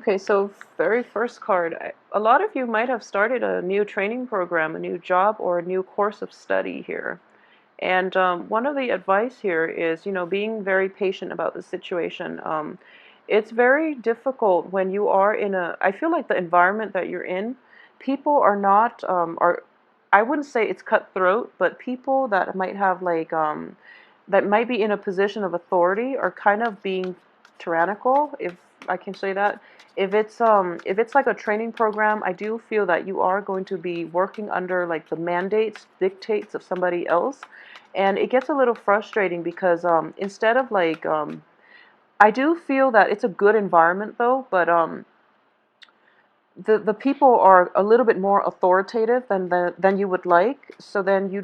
Okay, so very first card, a lot of you might have started a new training program, a new job, or a new course of study here. And one of the advice here is, being very patient about the situation. It's very difficult when you are in I feel like the environment that you're in, people are not, I wouldn't say it's cutthroat, but people that might have that might be in a position of authority are kind of being tyrannical, if I can say that. If it's like a training program, I do feel that you are going to be working under like the mandates, dictates of somebody else, and it gets a little frustrating because instead of I do feel that it's a good environment though, but the people are a little bit more authoritative than you would like. So then you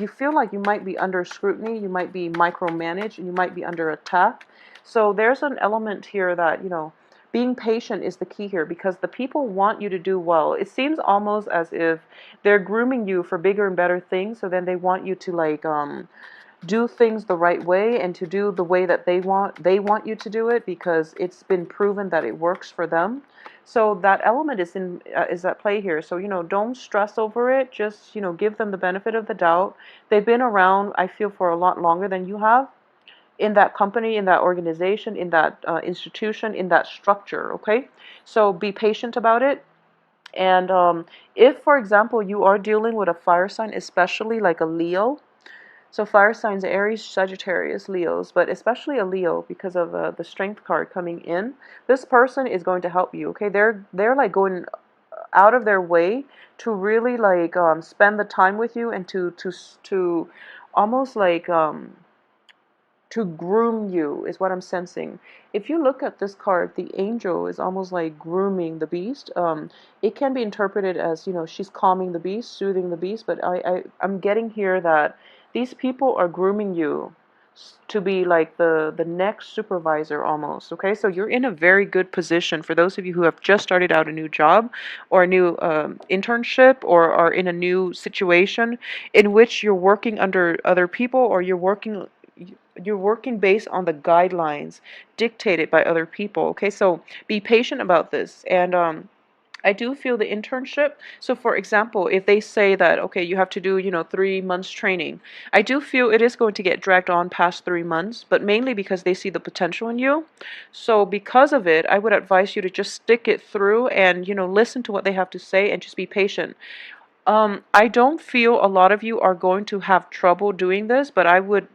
feel like you might be under scrutiny, you might be micromanaged, and you might be under attack. So there's an element here that, being patient is the key here because the people want you to do well. It seems almost as if they're grooming you for bigger and better things, so then they want you to do things the right way and to do the way that they want you to do it because it's been proven that it works for them. So that element is at play here. So don't stress over it. Just give them the benefit of the doubt. They've been around, I feel, for a lot longer than you have in that company, in that organization, in that institution, in that structure. Okay, so be patient about it. And if, for example, you are dealing with a fire sign, especially like a Leo, so fire signs: Aries, Sagittarius, Leos, but especially a Leo because of the Strength card coming in. This person is going to help you. Okay, they're like going out of their way to really spend the time with you and to almost to groom you is what I'm sensing. If you look at this card, the angel is almost like grooming the beast. It can be interpreted as, she's calming the beast, soothing the beast, but I'm getting here that these people are grooming you to be like the next supervisor almost. Okay, so you're in a very good position for those of you who have just started out a new job or a new internship or are in a new situation in which you're working under other people, or you're working based on the guidelines dictated by other people. Okay, so be patient about this. And I do feel the internship. So, for example, if they say that, okay, you have to do, 3 months training, I do feel it is going to get dragged on past 3 months, but mainly because they see the potential in you. So, because of it, I would advise you to just stick it through and, listen to what they have to say and just be patient. I don't feel a lot of you are going to have trouble doing this, but I would,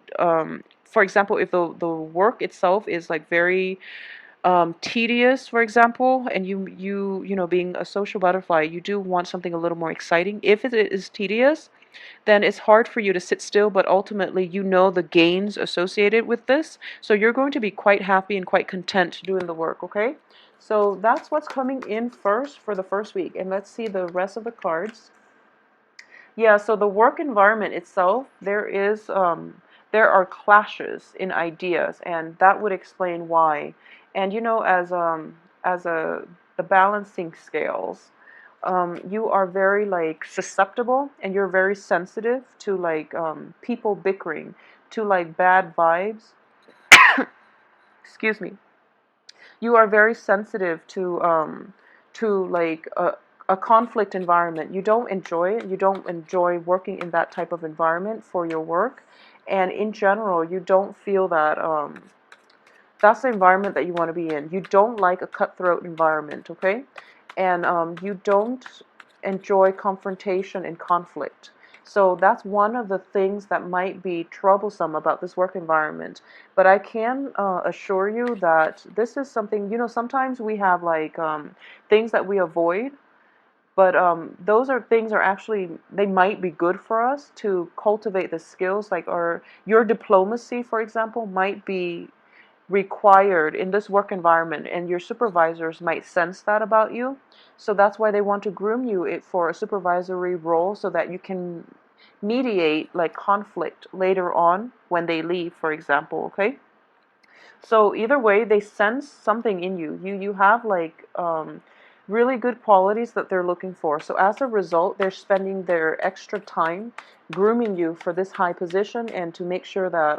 for example, if the work itself is like very tedious, for example, and being a social butterfly, you do want something a little more exciting. If it is tedious, then it's hard for you to sit still, but ultimately you know the gains associated with this, so you're going to be quite happy and quite content doing the work. Okay, so that's what's coming in first for the first week, and let's see the rest of the cards. Yeah, so the work environment itself, there are clashes in ideas, and that would explain why. And as the balancing scales, you are very like susceptible, and you're very sensitive to people bickering, to like bad vibes. Excuse me. You are very sensitive to like a conflict environment. You don't enjoy it. You don't enjoy working in that type of environment for your work, and in general, you don't feel that that's the environment that you want to be in. You don't like a cutthroat environment, okay? And you don't enjoy confrontation and conflict. So that's one of the things that might be troublesome about this work environment. But I can assure you that this is something, sometimes we have things that we avoid, but those are things are actually, they might be good for us to cultivate the skills, or your diplomacy, for example, might be required in this work environment, and your supervisors might sense that about you. So that's why they want to groom you for a supervisory role, so that you can mediate like conflict later on when they leave, for example. Okay, so either way, they sense something in you. You have really good qualities that they're looking for. So as a result, they're spending their extra time grooming you for this high position and to make sure that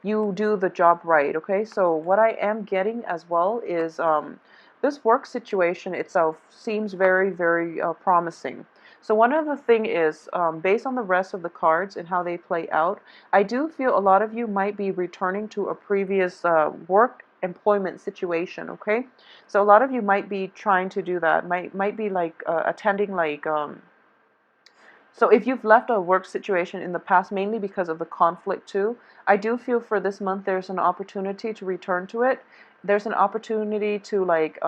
you do the job right. Okay, so what I am getting as well is this work situation itself seems very, very promising. So one other thing is, based on the rest of the cards and how they play out, I do feel a lot of you might be returning to a previous work employment situation. Okay, so a lot of you might be trying to do that. Might be like attending like. So if you've left a work situation in the past, mainly because of the conflict too, I do feel for this month there's an opportunity to return to it. There's an opportunity to like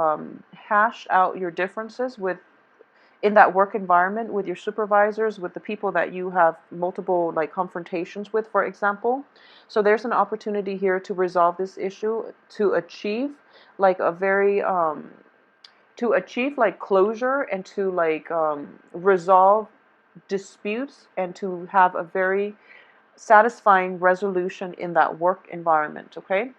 hash out your differences with in that work environment with your supervisors, with the people that you have multiple like confrontations with, for example. So there's an opportunity here to resolve this issue, to achieve like a very to achieve like closure and to like resolve disputes and to have a very satisfying resolution in that work environment, okay?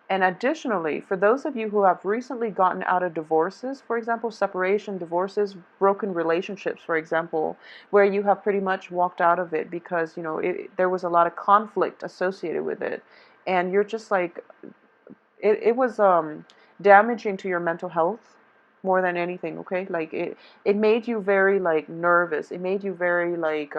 And additionally, for those of you who have recently gotten out of divorces, for example, separation, divorces, broken relationships, for example, where you have pretty much walked out of it because, there was a lot of conflict associated with it. And you're just like, it was damaging to your mental health more than anything, okay? Like it made you very like nervous. It made you very like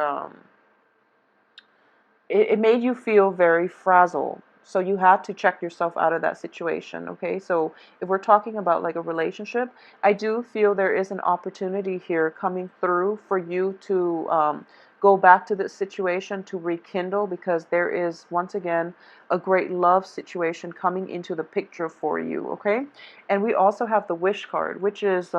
it made you feel very frazzled. So you had to check yourself out of that situation, okay? So if we're talking about like a relationship, I do feel there is an opportunity here coming through for you to go back to this situation to rekindle, because there is once again a great love situation coming into the picture for you, okay? And we also have the wish card, which is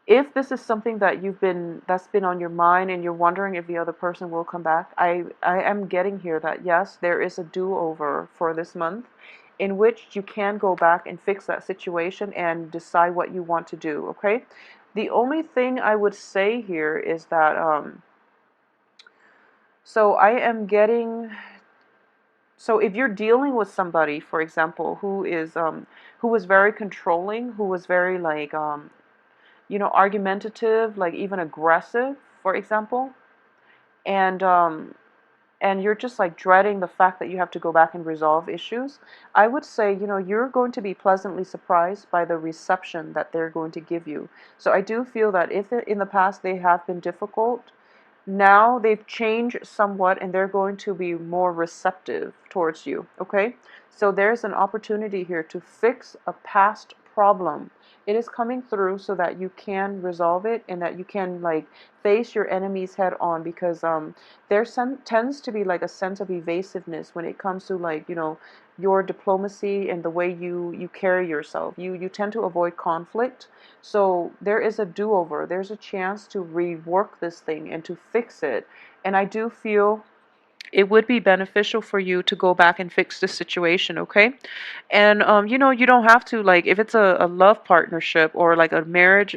if this is something that's been on your mind and you're wondering if the other person will come back, I am getting here that yes, there is a do-over for this month in which you can go back and fix that situation and decide what you want to do, okay? The only thing I would say here is that so I am getting so if you're dealing with somebody, for example, who was very controlling, who was very like argumentative, like even aggressive, for example, and and you're just like dreading the fact that you have to go back and resolve issues, I would say, you're going to be pleasantly surprised by the reception that they're going to give you. So I do feel that if in the past they have been difficult, now they've changed somewhat and they're going to be more receptive towards you, okay? So there's an opportunity here to fix a past problem. It is coming through so that you can resolve it and that you can like face your enemies head on, because tends to be like a sense of evasiveness when it comes to like, your diplomacy and the way you carry yourself. You tend to avoid conflict. So there is a do-over. There's a chance to rework this thing and to fix it. And I do feel it would be beneficial for you to go back and fix this situation, okay? And you don't have to, like, if it's a love partnership or like a marriage,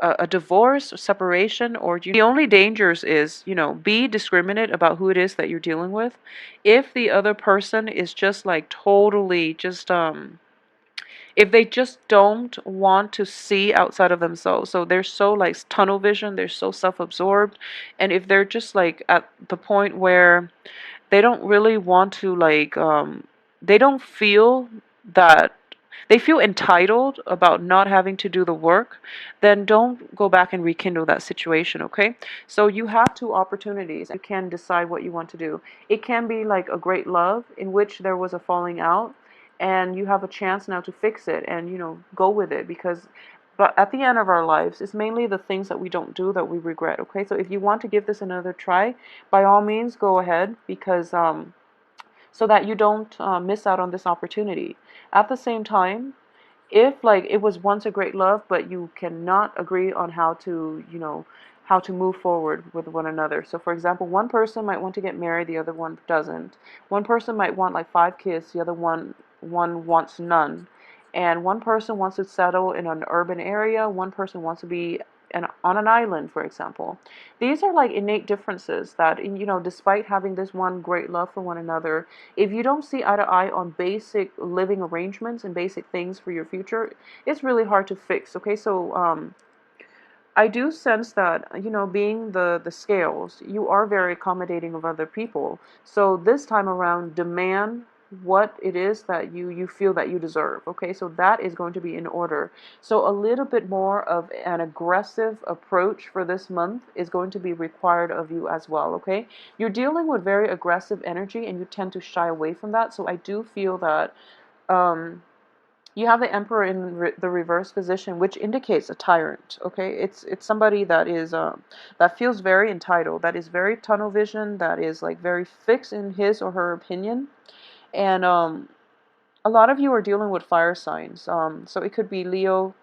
a divorce, or separation, or the only dangers is, be discriminate about who it is that you're dealing with. If the other person is just like totally just if they just don't want to see outside of themselves, so they're so like tunnel vision, they're so self-absorbed, and if they're just like at the point where they don't really want to like they don't feel that they feel entitled about not having to do the work, then don't go back and rekindle that situation, okay? So you have two opportunities. You can decide what you want to do. It can be like a great love in which there was a falling out, and you have a chance now to fix it and, go with it, because but at the end of our lives, it's mainly the things that we don't do that we regret, okay? So if you want to give this another try, by all means, go ahead, because so that you don't miss out on this opportunity. At the same time, if like it was once a great love, but you cannot agree on how to move forward with one another. So for example, one person might want to get married, the other one doesn't. One person might want like 5 kids, the other one wants none. And one person wants to settle in an urban area, one person wants to be on an island, for example. These are like innate differences that, despite having this one great love for one another, if you don't see eye to eye on basic living arrangements and basic things for your future, it's really hard to fix, okay? So I do sense that, being the scales, you are very accommodating of other people. So this time around, demand what it is that you feel that you deserve. Okay, so that is going to be in order. So a little bit more of an aggressive approach for this month is going to be required of you as well. Okay, you're dealing with very aggressive energy and you tend to shy away from that, so I do feel that um you have the Emperor in the reverse position, which indicates a tyrant. Okay, it's somebody that is that feels very entitled, that is very tunnel vision, that is like very fixed in his or her opinion. And a lot of you are dealing with fire signs. So it could be Leo,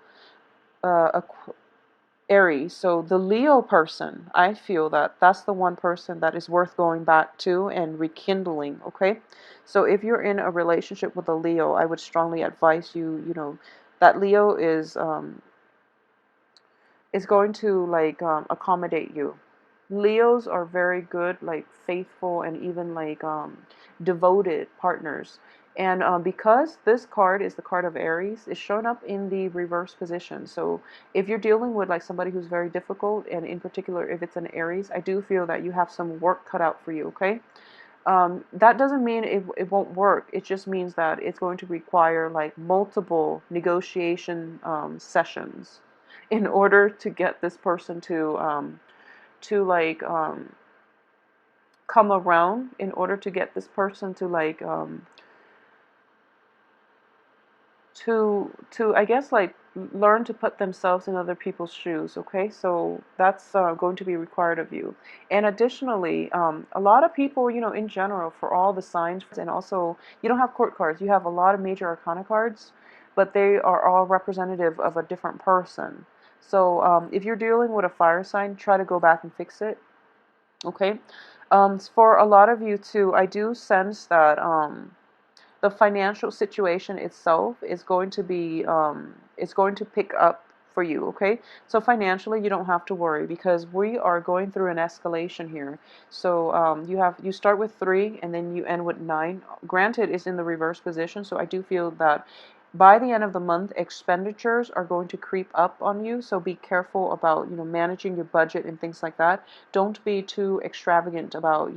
Aries. So the Leo person, I feel that that's the one person that is worth going back to and rekindling. Okay, so if you're in a relationship with a Leo, I would strongly advise you, that Leo is going to like accommodate you. Leos are very good, like faithful and even like devoted partners. And because this card is the card of Aries, it's shown up in the reverse position. So if you're dealing with like somebody who's very difficult, and in particular if it's an Aries, I do feel that you have some work cut out for you. Okay, that doesn't mean it won't work. It just means that it's going to require like multiple negotiation sessions in order to get this person to like come around, in order to get this person to like to I guess like learn to put themselves in other people's shoes. Okay, so that's going to be required of you. And additionally, a lot of people, in general, for all the signs, and also you don't have court cards, you have a lot of major arcana cards, but they are all representative of a different person. So if you're dealing with a fire sign, try to go back and fix it. Okay, for a lot of you too, I do sense that the financial situation itself is going to be is going to pick up for you. Okay, so financially you don't have to worry, because we are going through an escalation here. So you start with 3 and then you end with 9. Granted, it's in the reverse position, so I do feel that by the end of the month expenditures are going to creep up on you, so be careful about managing your budget and things like that. Don't be too extravagant about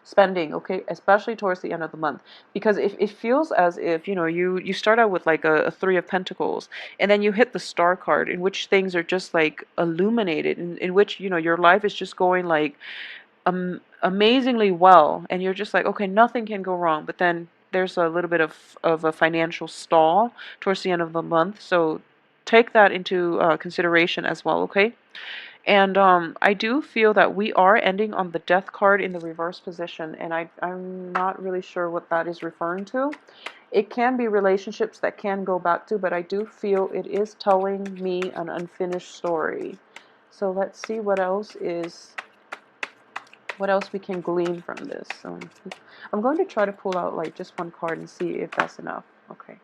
spending. Okay, especially towards the end of the month, because if it feels as if you start out with like a 3 of Pentacles, and then you hit the Star card, in which things are just like illuminated, in which your life is just going like amazingly well, and you're just like, okay, nothing can go wrong. But then there's a little bit of a financial stall towards the end of the month, so take that into consideration as well. Okay, and I do feel that we are ending on the Death card in the reverse position, and I'm not really sure what that is referring to. It can be relationships that can go back to, but I do feel it is telling me an unfinished story. So let's see what else we can glean from this. I'm going to try to pull out like just one card and see if that's enough. Okay.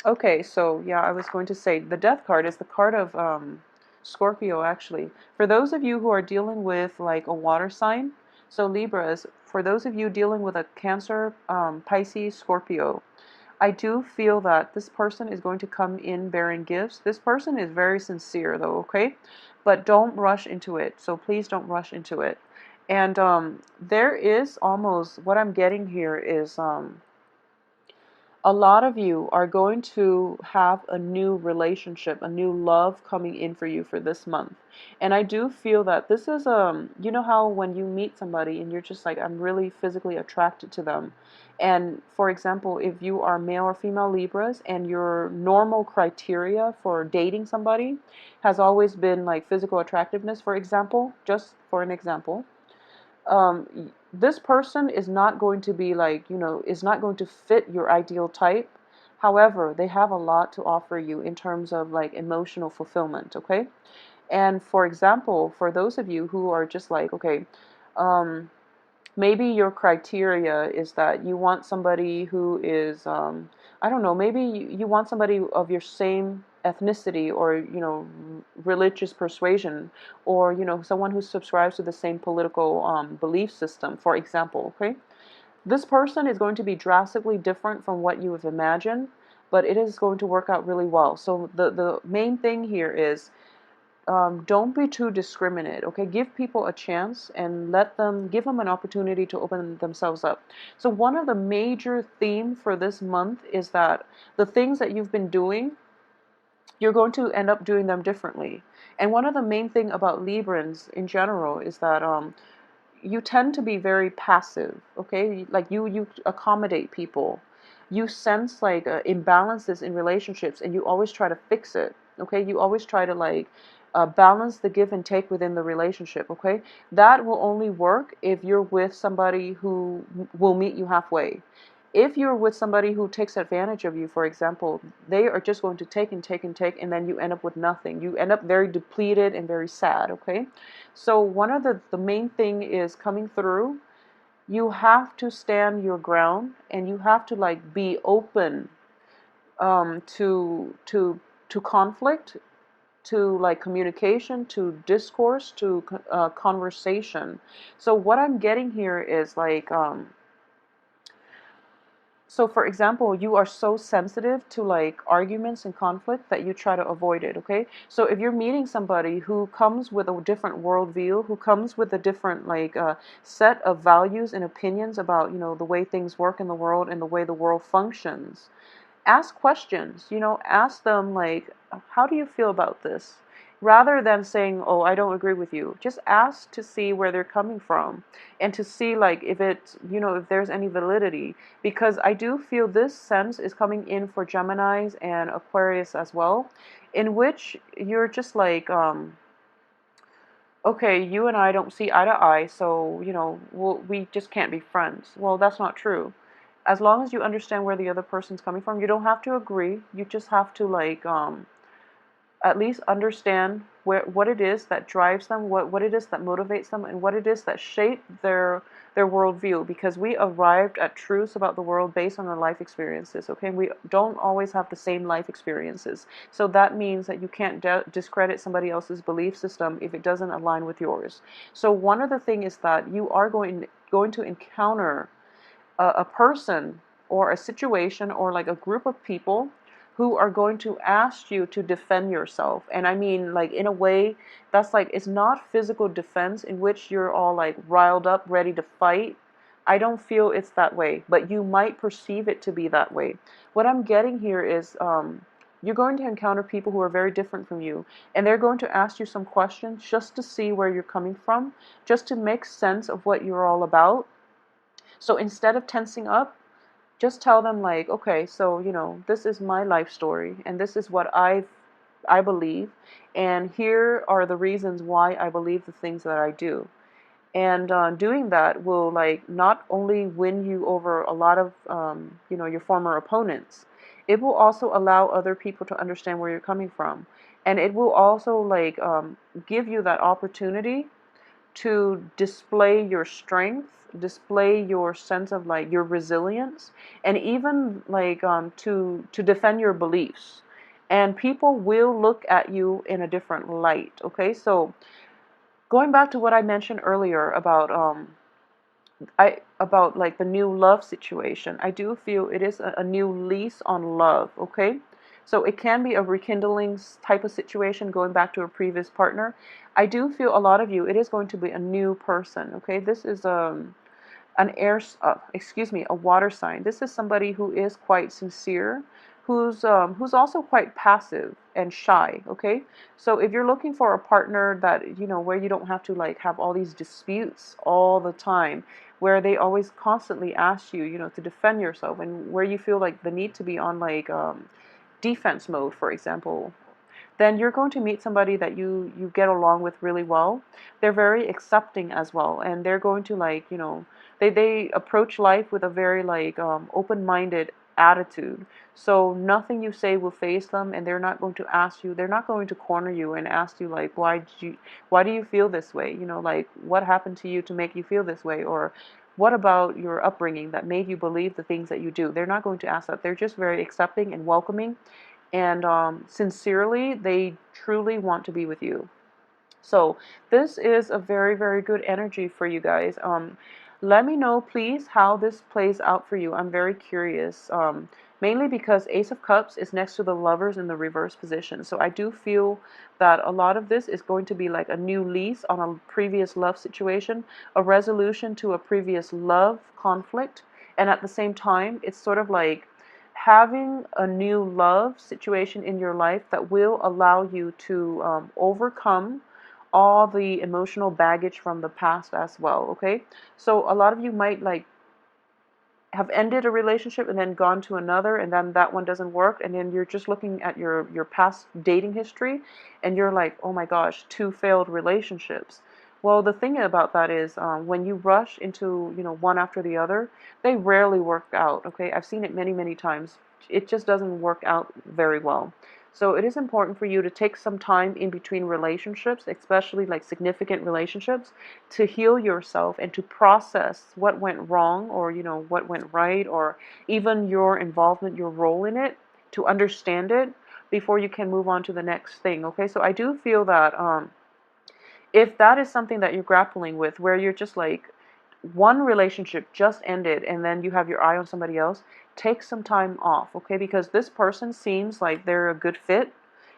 Okay, so yeah, I was going to say the Death card is the card of Scorpio, actually. For those of you who are dealing with like a water sign, so Libras, for those of you dealing with a Cancer, Pisces, Scorpio, I do feel that this person is going to come in bearing gifts. This person is very sincere though, okay? But don't rush into it. So please don't rush into it. And there is almost, what I'm getting here is a lot of you are going to have a new relationship, a new love coming in for you for this month. And I do feel that this is you know how when you meet somebody and you're just like, I'm really physically attracted to them. And for example, if you are male or female Libras and your normal criteria for dating somebody has always been like physical attractiveness, for example, just for an example, this person is not going to be like, is not going to fit your ideal type. However, they have a lot to offer you in terms of like emotional fulfillment, okay? And for example, for those of you who are just like, okay, um, maybe your criteria is that you want somebody who is, I don't know, maybe you want somebody of your same ethnicity, or religious persuasion, or someone who subscribes to the same political belief system, for example. Okay, this person is going to be drastically different from what you have imagined, but it is going to work out really well. So the main thing here is don't be too discriminate, okay? Give people a chance and give them an opportunity to open themselves up. So one of the major theme for this month is that the things that you've been doing, you're going to end up doing them differently. And one of the main thing about Librans in general is that you tend to be very passive, okay? Like you accommodate people. You sense like imbalances in relationships, and you always try to fix it, okay? You always try to like balance the give and take within the relationship, okay? That will only work if you're with somebody who will meet you halfway. If you're with somebody who takes advantage of you, for example, they are just going to take and take and take, and then you end up with nothing. You end up very depleted and very sad, okay? So one of the main thing is coming through. You have to stand your ground, and you have to like be open to conflict, to like communication, to discourse, to conversation. So what I'm getting here is like so for example, you are so sensitive to like arguments and conflict that you try to avoid it, okay? So if you're meeting somebody who comes with a different worldview, who comes with a different like set of values and opinions about, the way things work in the world and the way the world functions, ask questions, ask them like, how do you feel about this? Rather than saying, oh, I don't agree with you. Just ask to see where they're coming from and to see like if it's, if there's any validity. Because I do feel this sense is coming in for Geminis and Aquarius as well, in which you're just like, okay, you and I don't see eye to eye, so, we just can't be friends. Well, that's not true. As long as you understand where the other person's coming from, you don't have to agree. You just have to like at least understand what it is that drives them, what it is that motivates them, and what it is that shaped their worldview. Because we arrived at truths about the world based on our life experiences. Okay, we don't always have the same life experiences, so that means that you can't discredit somebody else's belief system if it doesn't align with yours. So one of the things is that you are going to encounter a person or a situation or like a group of people who are going to ask you to defend yourself. And I mean, like, in a way, that's like, it's not physical defense in which you're all like riled up, ready to fight. I don't feel it's that way, but you might perceive it to be that way. What I'm getting here is you're going to encounter people who are very different from you, and they're going to ask you some questions just to see where you're coming from, just to make sense of what you're all about. So instead of tensing up, just tell them like, okay, so this is my life story, and this is what I believe, and here are the reasons why I believe the things that I do. And doing that will like not only win you over a lot of your former opponents, it will also allow other people to understand where you're coming from, and it will also like give you that opportunity to display your strength, display your sense of like your resilience, and even like to defend your beliefs. And people will look at you in a different light. Okay, so going back to what I mentioned earlier about about like the new love situation, I do feel it is a new lease on love, okay? So it can be a rekindling type of situation going back to a previous partner. I do feel a lot of you, it is going to be a new person, okay? This is an a water sign. This is somebody who is quite sincere, who's also quite passive and shy. Okay, so if you're looking for a partner that where you don't have to like have all these disputes all the time, where they always constantly ask you, to defend yourself, and where you feel like the need to be on like defense mode, for example, then you're going to meet somebody that you get along with really well. They're very accepting as well, and they're going to like they approach life with a very like open-minded attitude. So nothing you say will faze them, and they're not going to ask you. They're not going to corner you and ask you like, why do you feel this way? Like, what happened to you to make you feel this way, or what about your upbringing that made you believe the things that you do? They're not going to ask that. They're just very accepting and welcoming, and sincerely, they truly want to be with you. So this is a very, very good energy for you guys. Let me know, please, how this plays out for you. I'm very curious. Mainly because Ace of Cups is next to the Lovers in the reverse position. So I do feel that a lot of this is going to be like a new lease on a previous love situation, a resolution to a previous love conflict, and at the same time, it's sort of like having a new love situation in your life that will allow you to overcome all the emotional baggage from the past as well, okay? So a lot of you might like have ended a relationship and then gone to another, and then that one doesn't work, and then you're just looking at your past dating history and you're like, oh my gosh, 2 failed relationships. Well, the thing about that is, when you rush into, one after the other, they rarely work out, okay? I've seen it many, many times. It just doesn't work out very well. So it is important for you to take some time in between relationships, especially like significant relationships, to heal yourself and to process what went wrong, or what went right, or even your involvement, your role in it, to understand it before you can move on to the next thing. Okay, so I do feel that if that is something that you're grappling with, where you're just like, one relationship just ended and then you have your eye on somebody else, take some time off, okay? Because this person seems like they're a good fit.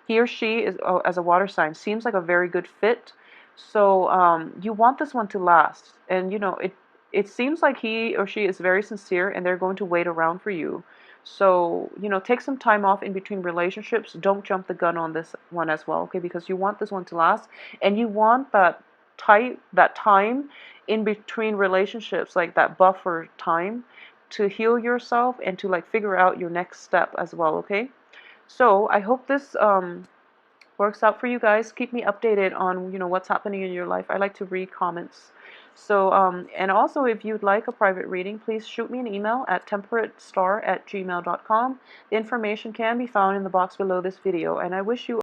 He or she is, oh, as a water sign, seems like a very good fit. So you want this one to last, and it seems like he or she is very sincere, and they're going to wait around for you. So take some time off in between relationships. Don't jump the gun on this one as well, okay? Because you want this one to last, and you want that time in between relationships, like that buffer time, to heal yourself and to like figure out your next step as well, okay? So I hope this works out for you guys. Keep me updated on what's happening in your life. I like to read comments. So and also, if you'd like a private reading, please shoot me an email at temperatestar@gmail.com. The information can be found in the box below this video, and I wish you